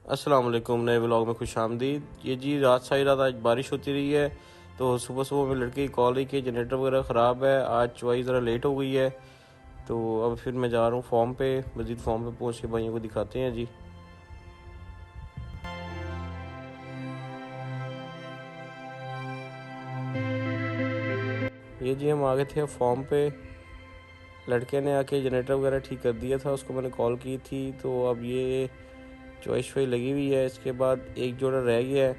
अस्सलाम वालेकुम। नए व्लॉग में खुश आमदीद। ये जी रात सारी रात आज बारिश होती रही है, तो सुबह सुबह में लड़के की कॉल आई कि जनरेटर वगैरह ख़राब है, आज चवाई ज़रा लेट हो गई है। तो अब फिर मैं जा रहा हूँ फॉर्म पे, मज़ीद फॉर्म पे पहुँच के भाइयों को दिखाते हैं जी। ये जी हम आ गए थे फॉर्म पे। लड़के ने आके जनरेटर वगैरह ठीक कर दिया था, उसको मैंने कॉल की थी। तो अब ये चॉइस वॉइस लगी हुई है, इसके बाद एक जोड़ा रह गया है,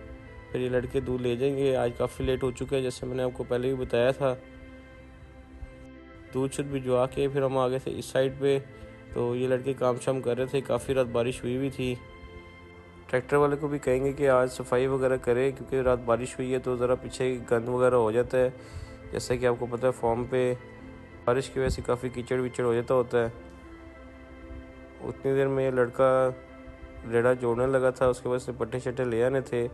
फिर ये लड़के दूध ले जाएंगे। आज काफ़ी लेट हो चुका है, जैसे मैंने आपको पहले भी बताया था। दूध शुद्ध भिजवा के फिर हम आ गए थे इस साइड पे। तो ये लड़के काम शाम कर रहे थे, काफ़ी रात बारिश हुई हुई थी। ट्रैक्टर वाले को भी कहेंगे कि आज सफाई वगैरह करे, क्योंकि रात बारिश हुई है तो ज़रा पीछे गंद वगैरह हो जाता है। जैसा कि आपको पता है फॉर्म पे बारिश की वजह से काफ़ी कीचड़ विचड़ हो जाता होता है। उतनी देर में ये लड़का रेड़ा जोड़ने लगा था, उसके बाद से पट्टे शट्टे ले आने थे।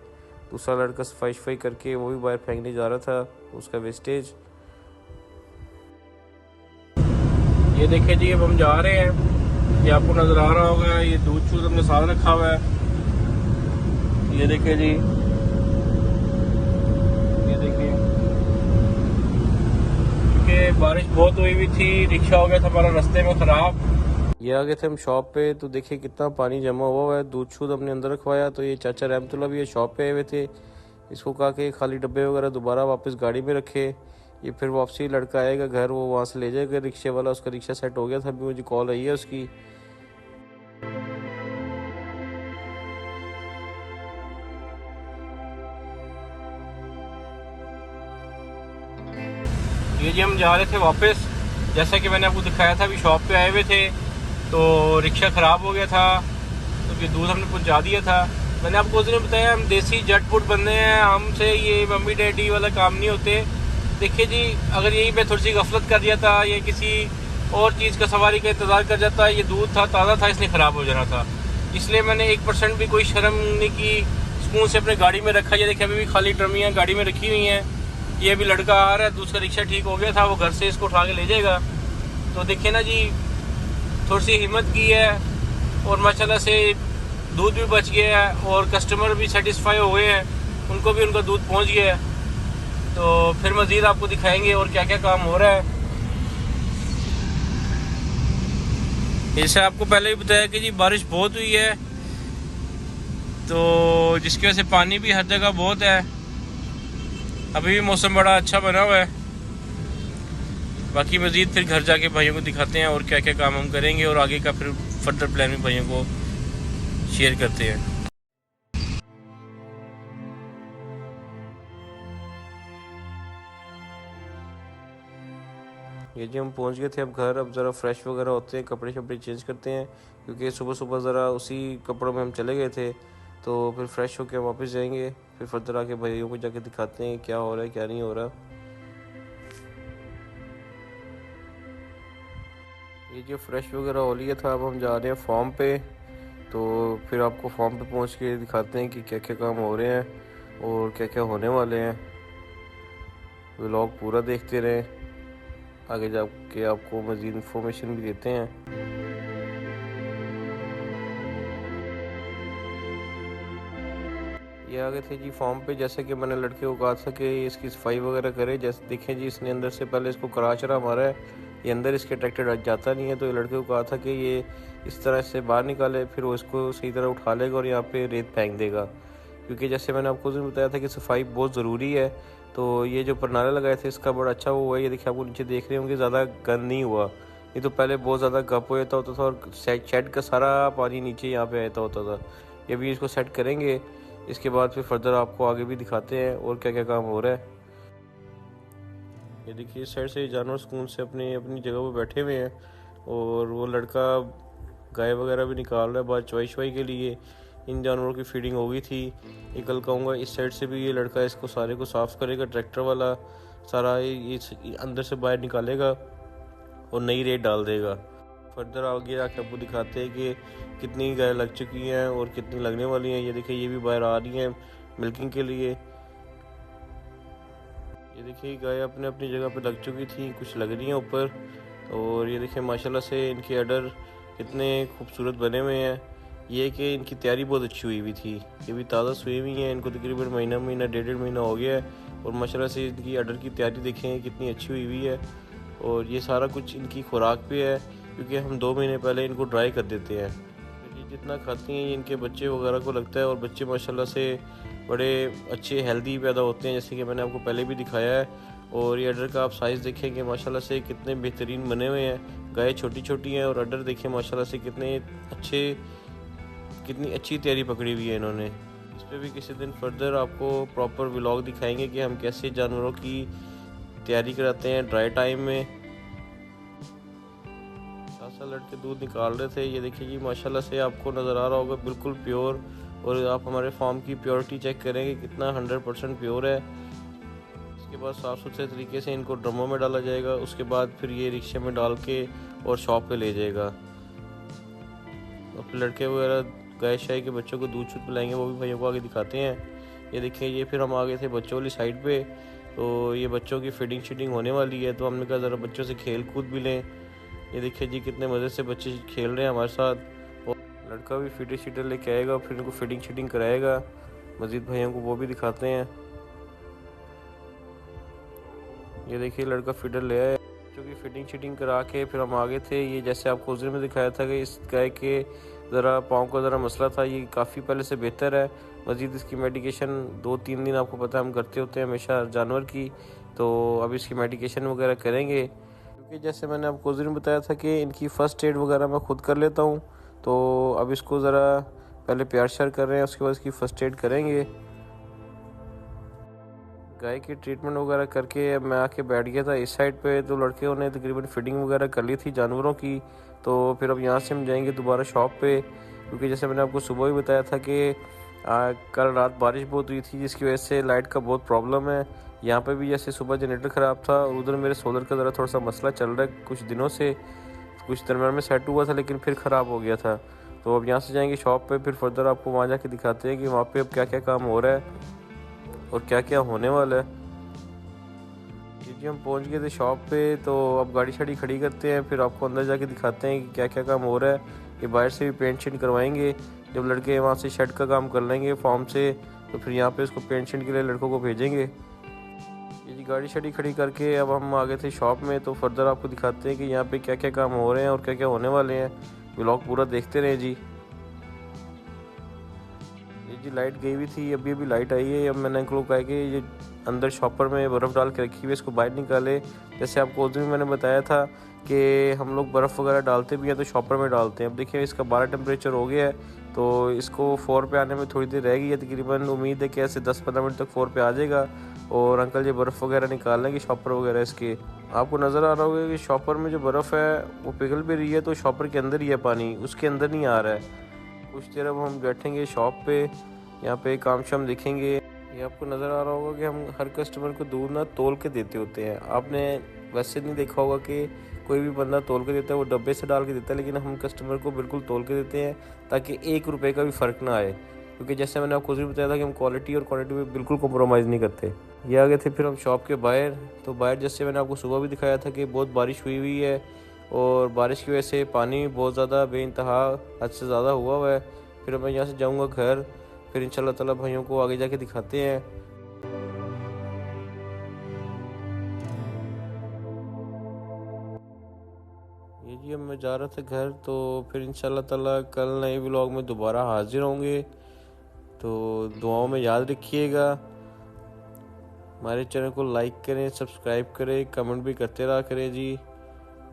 दूसरा लड़का सफाई शफाई करके वो भी बाहर फेंकने जा रहा था उसका वेस्टेज। ये देखिए जी, अब हम जा रहे हैं। ये आपको नज़र आ रहा होगा, ये दूध शूध हमने साथ रखा हुआ है। ये देखिए जी, ये देखिए, क्योंकि बारिश बहुत हुई हुई थी, रिक्शा हो गया था हमारा रास्ते में ख़राब। ये आ गए थे हम शॉप पे, तो देखिए कितना पानी जमा हुआ है। दूध शूध हमने अंदर रखवाया, तो ये चाचा रहमतुल्लाह भी ये शॉप पे आए हुए थे। इसको कहा कि खाली डब्बे वगैरह दोबारा वापस गाड़ी में रखे। ये फिर वापसी लड़का आएगा घर, वो वहाँ से ले जाएगा रिक्शे वाला। उसका रिक्शा सेट हो गया था, अभी मुझे कॉल आई है उसकी। ये जी हम जा रहे थे वापस, जैसा कि मैंने आपको दिखाया था। अभी शॉप पे आए हुए थे तो रिक्शा ख़राब हो गया था, तो ये दूध हमने पहुंचा दिया था। मैंने आपको उस दिन बताया हम देसी झटपुट बंदे हैं, हमसे ये मम्मी डैडी वाला काम नहीं होते। देखिए जी, अगर यही मैं थोड़ी सी गफलत कर दिया था, ये किसी और चीज़ का सवारी का इंतज़ार कर जाता, ये दूध था ताज़ा था, इसने ख़राब हो जाना था। इसलिए मैंने 1% भी कोई शर्म नहीं की, सुकून से अपने गाड़ी में रखा। ये देखिए अभी भी खाली ट्रमियाँ गाड़ी में रखी हुई हैं। ये भी लड़का आ रहा है, दूसरा रिक्शा ठीक हो गया था, वो घर से इसको उठा के ले जाएगा। तो देखिए ना जी, थोड़ी सी हिम्मत की है और माशाल्लाह से दूध भी बच गया है और कस्टमर भी सेटिस्फाई हो गए हैं, उनको भी उनका दूध पहुंच गया है। तो फिर मज़ीद आपको दिखाएंगे और क्या क्या काम हो रहा है। जैसे आपको पहले भी बताया कि जी बारिश बहुत हुई है, तो जिसकी वजह से पानी भी हर जगह बहुत है। अभी भी मौसम बड़ा अच्छा बना हुआ है। बाकी मज़ीद फिर घर जाके भाइयों को दिखाते हैं और क्या क्या काम हम करेंगे, और आगे का फिर फर्दर प्लान भी भाइयों को शेयर करते हैं। ये जी हम पहुंच गए थे अब घर। अब ज़रा फ्रेश वगैरह होते हैं, कपड़े शपड़े चेंज करते हैं, क्योंकि सुबह सुबह ज़रा उसी कपड़ों में हम चले गए थे। तो फिर फ्रेश होकर वापस जाएंगे, फिर फर्दर आके भाइयों को जाके दिखाते हैं क्या हो रहा है क्या नहीं हो रहा। ये जो फ्रेश वगैरह हो लिया था, अब हम जा रहे हैं फॉर्म पे। तो फिर आपको फॉर्म पे पहुंच के दिखाते हैं कि क्या क्या काम हो रहे हैं और क्या क्या होने वाले हैं। व्लॉग पूरा देखते रहें, आगे जाके आपको मज़ीद इन्फॉर्मेशन भी देते हैं। ये आ गए थे जी फॉर्म पे। जैसे कि मैंने लड़के को कहा था कि इसकी सफाई वगैरह करे। जैसे देखें जी, इसने अंदर से पहले इसको कराचरा मारा है, ये अंदर इसके ट्रैक्टर जाता नहीं है। तो ये लड़के को कहा था कि ये इस तरह से बाहर निकाले, फिर वो इसको सही तरह उठा लेगा और यहाँ पे रेत फेंक देगा। क्योंकि जैसे मैंने आपको उस दिन बताया था कि सफाई बहुत ज़रूरी है। तो ये जो परनाले लगाए थे इसका बड़ा अच्छा हुआ है। ये देखिए आपको नीचे देख रहे होंगे, ज़्यादा गंद नहीं हुआ। ये तो पहले बहुत ज़्यादा गप हो जाता होता था और शेड का सारा पानी नीचे यहाँ पे आता होता था। ये भी इसको सेट करेंगे, इसके बाद फिर फर्दर आपको आगे भी दिखाते हैं और क्या क्या काम हो रहा है। ये देखिए इस साइड से जानवर सुकून से अपनी अपनी जगह पर बैठे हुए हैं, और वो लड़का गाय वगैरह भी निकाल रहा है बाहर चवाई शवाई के लिए। इन जानवरों की फीडिंग हो गई थी। ये कल कहूँगा इस साइड से भी ये लड़का इसको सारे को साफ़ करेगा, ट्रैक्टर वाला सारा ये अंदर से बाहर निकालेगा और नई रेत डाल देगा। फर्दर आगे जाके आपको दिखाते हैं कि कितनी गाय लग चुकी हैं और कितनी लगने वाली हैं। ये देखिए ये भी बाहर आ रही हैं मिल्किंग के लिए। ये देखिए गाय अपने अपनी जगह पे लग चुकी थी, कुछ लग रही हैं ऊपर। और ये देखिए माशाल्लाह से इनके अडर कितने खूबसूरत बने हुए हैं। ये है कि इनकी तैयारी बहुत अच्छी हुई हुई थी। ये भी ताज़ा सूई हुई हैं, इनको तकरीबन महीना डेढ़ महीना हो गया है और माशाल्लाह से इनकी अडर की तैयारी देखें कितनी अच्छी हुई हुई है। और ये सारा कुछ इनकी खुराक पे है, क्योंकि हम 2 महीने पहले इनको ड्राई कर देते हैं। तो ये जितना खाती हैं ये इनके बच्चे वगैरह को लगता है, और बच्चे माशाल्लाह से बड़े अच्छे हेल्दी पैदा होते हैं, जैसे कि मैंने आपको पहले भी दिखाया है। और ये अडर का आप साइज़ देखेंगे माशाल्लाह से कितने बेहतरीन बने हुए हैं। गाय छोटी छोटी हैं और अडर देखें माशाल्लाह से कितनी अच्छी तैयारी पकड़ी हुई है इन्होंने। इस पे भी किसी दिन फर्दर आपको प्रॉपर व्लॉग दिखाएंगे कि हम कैसे जानवरों की तैयारी कराते हैं ड्राई टाइम में। साथ लड़के दूध निकाल रहे थे, ये देखिए जी माशाल्लाह से आपको नज़र आ रहा होगा बिल्कुल प्योर। और आप हमारे फार्म की प्योरिटी चेक करेंगे कितना 100% प्योर है। इसके बाद साफ़ सुथरे तरीके से इनको ड्रमों में डाला जाएगा, उसके बाद फिर ये रिक्शे में डाल के और शॉप पे ले जाएगा। और फिर लड़के वगैरह गाय शाय के बच्चों को दूध छूट पिलाएंगे, वो भी भाइयों को आगे दिखाते हैं। ये देखिए ये फिर हम आ गए थे बच्चों वाली साइड पे, तो ये बच्चों की फीडिंग शीडिंग होने वाली है, तो हमने कहा ज़रा बच्चों से खेल कूद भी लें। ये देखिए जी कितने मज़े से बच्चे खेल रहे हैं हमारे साथ। और लड़का भी फीडर शीडर लेके आएगा, फिर इनको फीडिंग शीडिंग कराएगा। मज़ीद भाइयों को वो भी दिखाते हैं। ये देखिए लड़का फीडर ले आया, बच्चों की फीडिंग शीडिंग करा के फिर हम आगे थे। ये जैसे आपको उस दिन में दिखाया था कि इस गाय के ज़रा पाँव का ज़रा मसला था, ये काफ़ी पहले से बेहतर है। मज़ीद इसकी मेडिकेशन 2-3 दिन आपको पता है हम करते होते हैं हमेशा जानवर की, तो अब इसकी मेडिकेशन वगैरह करेंगे। क्योंकि जैसे मैंने आपको उस दिन बताया था कि इनकी फ़र्स्ट एड वगैरह मैं खुद कर लेता हूँ, तो अब इसको ज़रा पहले प्यार श्यार कर रहे हैं, उसके बाद इसकी फ़र्स्ट एड करेंगे। गाय की ट्रीटमेंट वगैरह करके अब मैं आके बैठ गया था इस साइड पे, तो लड़के ने तकरीबन फीडिंग वगैरह कर ली थी जानवरों की। तो फिर अब यहाँ से हम जाएंगे दोबारा शॉप पे, क्योंकि जैसे मैंने आपको सुबह ही बताया था कि कल रात बारिश बहुत हुई थी, जिसकी वजह से लाइट का बहुत प्रॉब्लम है। यहाँ पे भी जैसे सुबह जनरेटर ख़राब था, और उधर मेरे सोलर का ज़रा थोड़ा सा मसला चल रहा है कुछ दिनों से। कुछ दरम्यान में सेट हुआ था लेकिन फिर ख़राब हो गया था। तो अब यहाँ से जाएंगे शॉप पे, फिर फर्दर आपको वहाँ जाके दिखाते हैं कि वहाँ पे अब क्या क्या काम हो रहा है और क्या क्या होने वाला है। जी हम पहुंच गए थे शॉप पे, तो अब गाड़ी शाड़ी खड़ी करते हैं, फिर आपको अंदर जाके दिखाते हैं कि क्या क्या काम हो रहा है। ये बाहर से भी पेंट शेंट करवाएंगे, जब लड़के वहाँ से शेड का काम कर लेंगे फॉर्म से, तो फिर यहाँ पे इसको पेंट शेंट के लिए लड़कों को भेजेंगे। ये जी गाड़ी शाड़ी खड़ी करके अब हम आ गए थे शॉप में, तो फर्दर आपको दिखाते हैं कि यहाँ पे क्या क्या काम हो रहे हैं और क्या क्या होने वाले हैं। व्लॉग पूरा देखते रहे जी। ये जी लाइट गई हुई थी, अभी लाइट आई है। अब मैंने अंकल को कहा कि ये अंदर शॉपर में बर्फ़ डाल के रखी हुई है, इसको बाहर निकाले। जैसे आपको उस दिन मैंने बताया था कि हम लोग बर्फ़ वगैरह डालते भी हैं तो शॉपर में डालते हैं। अब देखिए इसका 12 टेम्परेचर हो गया है, तो इसको 4 पे आने में थोड़ी देर रह गई है तकरीबन। उम्मीद है कि ऐसे 10-15 मिनट तक 4 पे आ जाएगा। और अंकल ये बर्फ़ वगैरह निकाल लेंगे शॉपर वगैरह इसके। आपको नज़र आ रहा होगा कि शॉपर में जो बर्फ़ है वो पिघल भी रही है, तो शॉपर के अंदर ही है पानी, उसके अंदर नहीं आ रहा है। कुछ देर अब हम बैठेंगे शॉप पे, यहाँ पे काम शाम देखेंगे। ये आपको नज़र आ रहा होगा कि हम हर कस्टमर को दूध ना तोल के देते होते हैं। आपने वैसे नहीं देखा होगा कि कोई भी बंदा तोल के देता है, वो डब्बे से डाल के देता है, लेकिन हम कस्टमर को बिल्कुल तोल के देते हैं ताकि 1 रुपये का भी फ़र्क ना आए। क्योंकि जैसे मैंने आपको भी बताया था कि हम क्वालिटी और क्वांटिटी में बिल्कुल कम्प्रोमाइज़ नहीं करते। ये आ गए थे फिर हम शॉप के बाहर, तो बाहर जैसे मैंने आपको सुबह भी दिखाया था कि बहुत बारिश हुई हुई है, और बारिश की वजह से पानी बहुत ज़्यादा बेइंतहा हद से ज़्यादा हुआ है। फिर मैं यहाँ से जाऊँगा घर, फिर इंशाल्लाह ताला भाइयों को आगे जाके दिखाते हैं। ये जी अब मैं जा रहा था घर, तो फिर इंशाल्लाह ताला कल नए व्लॉग में दोबारा हाजिर होंगे। तो दुआओं में याद रखिएगा। हमारे चैनल को लाइक करें, सब्सक्राइब करें, कमेंट भी करते रहा करें जी।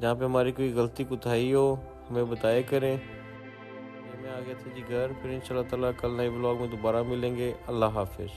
जहाँ पे हमारी कोई गलती कुताही हो हमें बताया करें। ये मैं आ गया था जी घर, फिर इंशाल्लाह ताला कल नए व्लॉग में दोबारा मिलेंगे। अल्लाह हाफिज़।